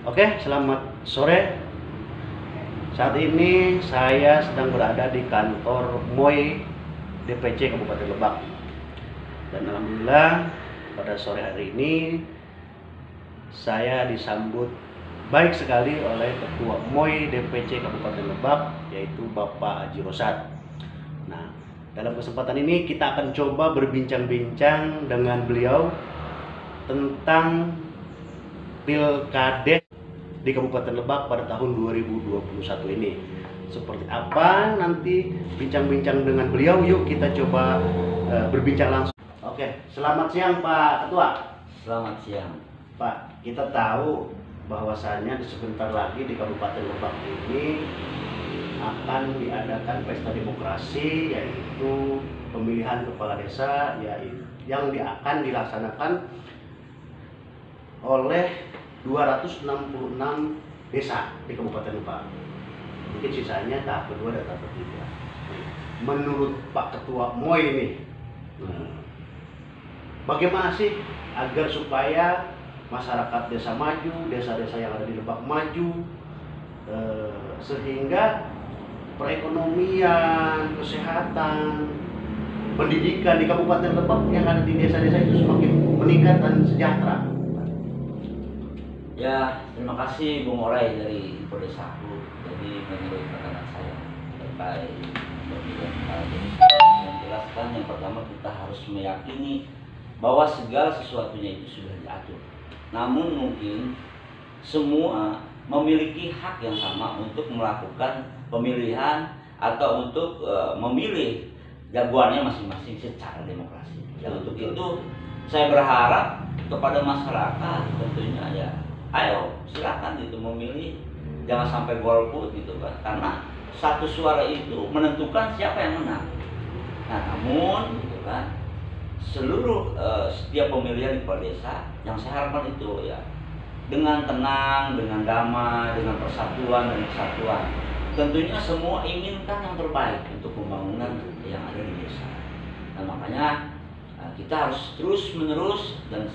Oke, selamat sore. Saat ini saya sedang berada di kantor MOI DPC Kabupaten Lebak. Dan alhamdulillah pada sore hari ini saya disambut baik sekali oleh Ketua MOI DPC Kabupaten Lebak, yaitu Bapak Haji Rosad. Nah, dalam kesempatan ini kita akan coba berbincang-bincang dengan beliau tentang Pilkades di Kabupaten Lebak pada tahun 2021 ini. Seperti apa nanti bincang-bincang dengan beliau, yuk kita coba berbincang langsung. Oke, selamat siang Pak Ketua. Selamat siang. Pak, kita tahu bahwasannya sebentar lagi di Kabupaten Lebak ini akan diadakan pesta demokrasi, yaitu pemilihan kepala desa yang akan dilaksanakan oleh 266 desa di Kabupaten Lebak. Mungkin sisanya tahap kedua dan tahap ketiga. Menurut Pak Ketua MOI ini, bagaimana sih agar supaya masyarakat desa maju, desa-desa yang ada di Lebak maju, sehingga perekonomian, kesehatan, pendidikan di Kabupaten Lebak yang ada di desa-desa itu semakin meningkat dan sejahtera? Ya, terima kasih Bung Orai dari Podesaku. Jadi menurut rekan saya terkait pemilihan kepala desa, menjelaskan yang pertama kita harus meyakini bahwa segala sesuatunya itu sudah diatur. Namun mungkin semua memiliki hak yang sama untuk melakukan pemilihan atau untuk memilih jagoannya masing-masing secara demokrasi. Dan untuk itu saya berharap kepada masyarakat tentunya ya, ayo silakan gitu memilih, jangan sampai golput gitu kan, karena satu suara itu menentukan siapa yang menang. Nah, namun gitu kan, seluruh setiap pemilihan di kepala desa yang saya harapkan itu ya dengan tenang, dengan damai, dengan persatuan dan kesatuan. Tentunya semua inginkan yang terbaik untuk pembangunan yang ada di desa. Nah, makanya kita harus terus menerus dan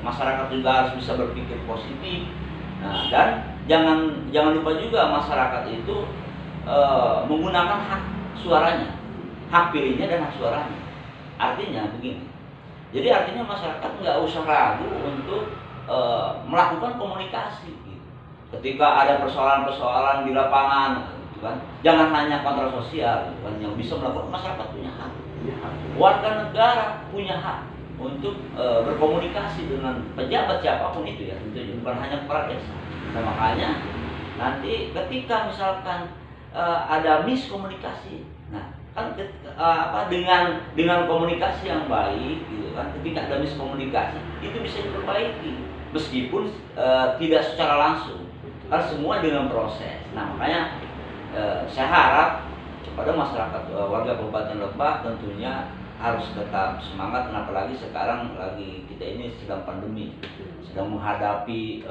masyarakat juga harus bisa berpikir positif. Nah, dan jangan lupa juga masyarakat itu menggunakan hak suaranya, hak pilihnya dan hak suaranya. Artinya begini, jadi artinya masyarakat nggak usah ragu untuk melakukan komunikasi gitu. Ketika ada persoalan-persoalan di lapangan gitu kan, jangan hanya kontrol sosial gitu kan, yang bisa melakukan, masyarakat punya hak. Warga negara punya hak untuk berkomunikasi dengan pejabat siapapun itu ya, tentunya bukan hanya kepala desa. Nah, makanya nanti ketika misalkan ada miskomunikasi, nah kan dengan komunikasi yang baik gitu kan, ketika ada miskomunikasi itu bisa diperbaiki meskipun tidak secara langsung, kan semua dengan proses. Nah, makanya saya harap kepada masyarakat warga Kabupaten Lebak tentunya harus tetap semangat, apalagi sekarang lagi kita ini sedang pandemi, sedang menghadapi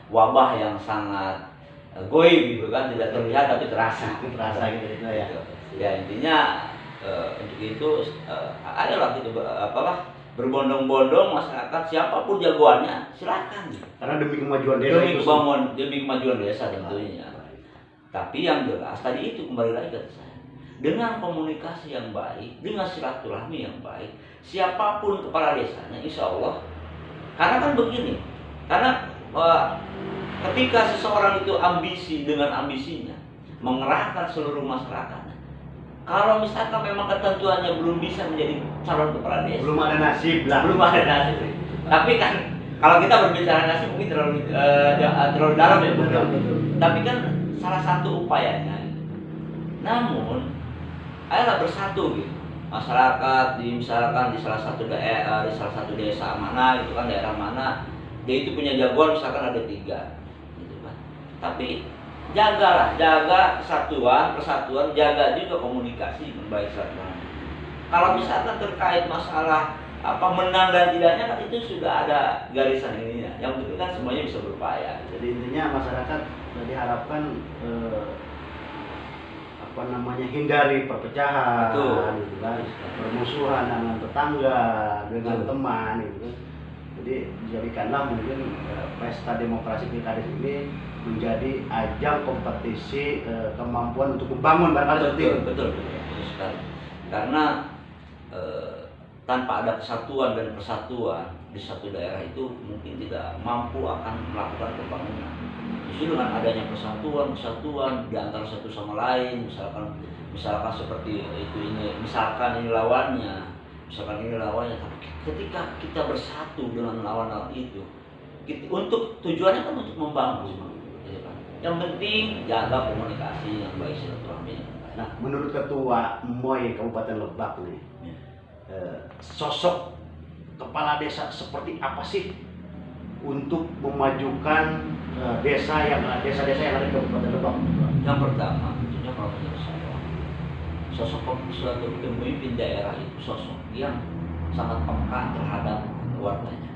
wabah yang sangat goib gitu kan, tidak terlihat tapi terasa gitu ya. Ya intinya untuk itu ayolah gitu berbondong-bondong masyarakat, siapapun jagoannya silakan gitu. Karena demi kemajuan desa, demi kemajuan desa tentunya. Tapi yang jelas tadi itu kembali lagi ke saya, dengan komunikasi yang baik, dengan silaturahmi yang baik, siapapun kepala desanya, insya Allah. Karena kan begini, karena ketika seseorang itu ambisi dengan ambisinya, mengerahkan seluruh masyarakatnya, kalau misalkan memang ketentuannya belum bisa menjadi calon kepala desa, belum ada nasib lah. Belum ada nasib. Tapi kan kalau kita berbicara nasib mungkin terlalu dalam ya, betul. Tapi kan salah satu upayanya. Namun, ayolah bersatu gitu. Masyarakat misalkan di salah satu daerah, di salah satu desa mana gitu kan, daerah mana dia itu punya jagoan misalkan ada 3 gitu kan. Tapi jaga kesatuan, jaga juga komunikasi dengan baik silaturahmi. Kalau misalkan terkait masalah menang dan tidaknya kan itu sudah ada garisan ininya. Yang penting kan semuanya bisa berupaya. Jadi intinya masyarakat diharapkan hindari perpecahan, gitu kan, permusuhan dengan tetangga, dengan teman, gitu. Jadi dijadikanlah mungkin pesta demokrasi pilkades ini menjadi ajang kompetisi kemampuan untuk membangun barangkali seperti itu. Betul sekali. Karena tanpa ada kesatuan dan persatuan di satu daerah itu mungkin tidak mampu akan melakukan pembangunan. Justru dengan adanya kesatuan di antara satu sama lain, misalkan seperti itu misalkan ini lawannya, tapi ketika kita bersatu dengan lawan itu, untuk tujuannya kan untuk membangun, gitu kan. Yang penting jaga komunikasi yang baik, silaturahmi. Nah, menurut Ketua MOI Kabupaten Lebak nih, sosok kepala desa seperti apa sih untuk memajukan desa-desa yang ada di Kabupaten Lebak? Yang pertama, tentunya kalau menurut saya, sosok suatu pemimpin daerah itu sosok yang sangat peka terhadap warganya,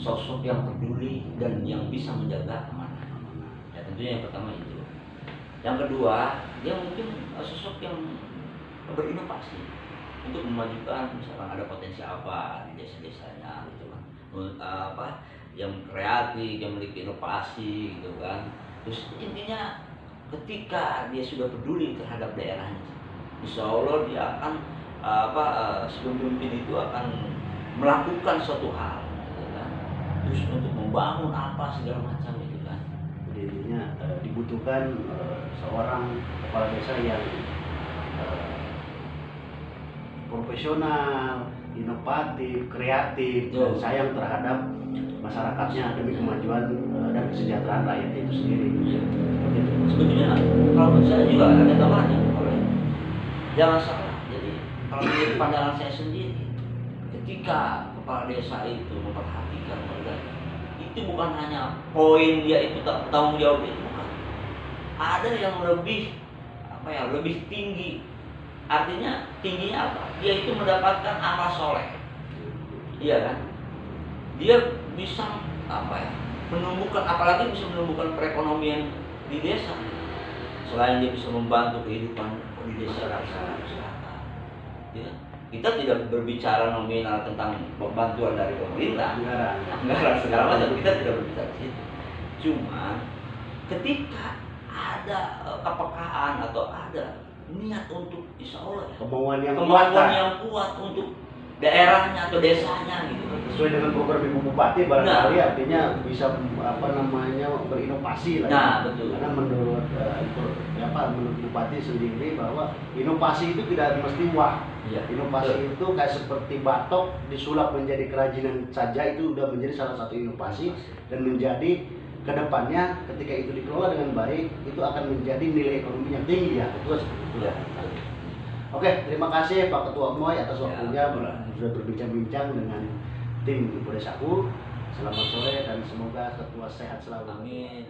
sosok yang peduli dan yang bisa menjaga amanah. Ya tentunya yang pertama itu. Yang kedua, dia mungkin sosok yang berinovasi untuk memajukan, misalkan ada potensi apa di desa-desanya gitu kan, yang kreatif, yang memiliki inovasi gitu kan. Terus intinya ketika dia sudah peduli terhadap daerahnya, insya Allah dia akan sebelum pemimpin itu akan melakukan suatu hal gitu kan. Terus untuk membangun apa segala macam gitu kan. Jadi intinya dibutuhkan seorang kepala desa yang profesional, inovatif, kreatif, dan sayang terhadap masyarakatnya demi kemajuan dan kesejahteraan rakyat itu sendiri. Sebetulnya kalau menurut saya juga ada gambarnya. Jangan salah. Jadi kalau menurut pandangan saya sendiri, ketika kepala desa itu memperhatikan warga, itu bukan hanya poin dia itu tanggung jawab itu, bukan. Ada yang lebih lebih tinggi. Artinya tingginya apa? Dia itu mendapatkan amal soleh, iya kan? Dia bisa menumbuhkan, apalagi bisa menumbuhkan perekonomian di desa. Selain dia bisa membantu kehidupan di desa masyarakat, ya. Kita tidak berbicara nominal tentang bantuan dari pemerintah, anggaran segala macam, kita tidak berbicara di situ. Cuma ketika ada kepekaan atau ada niat untuk insya Allah kemauan yang kuat untuk daerahnya atau desanya gitu. Sesuai dengan program Ibu Bupati barangkali artinya bisa berinovasi lah. Nah, betul. Karena menurut menurut Bupati sendiri bahwa inovasi itu tidak mesti wah. Ya, inovasi itu kayak seperti batok disulap menjadi kerajinan saja, itu udah menjadi salah satu inovasi dan menjadi kedepannya ketika itu dikelola dengan baik itu akan menjadi nilai ekonomi yang tinggi ya. Itu seperti itu ya. Oke, terima kasih Pak Ketua MOI atas waktunya sudah berbincang-bincang dengan tim Ibu Desaku. Selamat sore dan semoga ketua sehat selalu. Amin.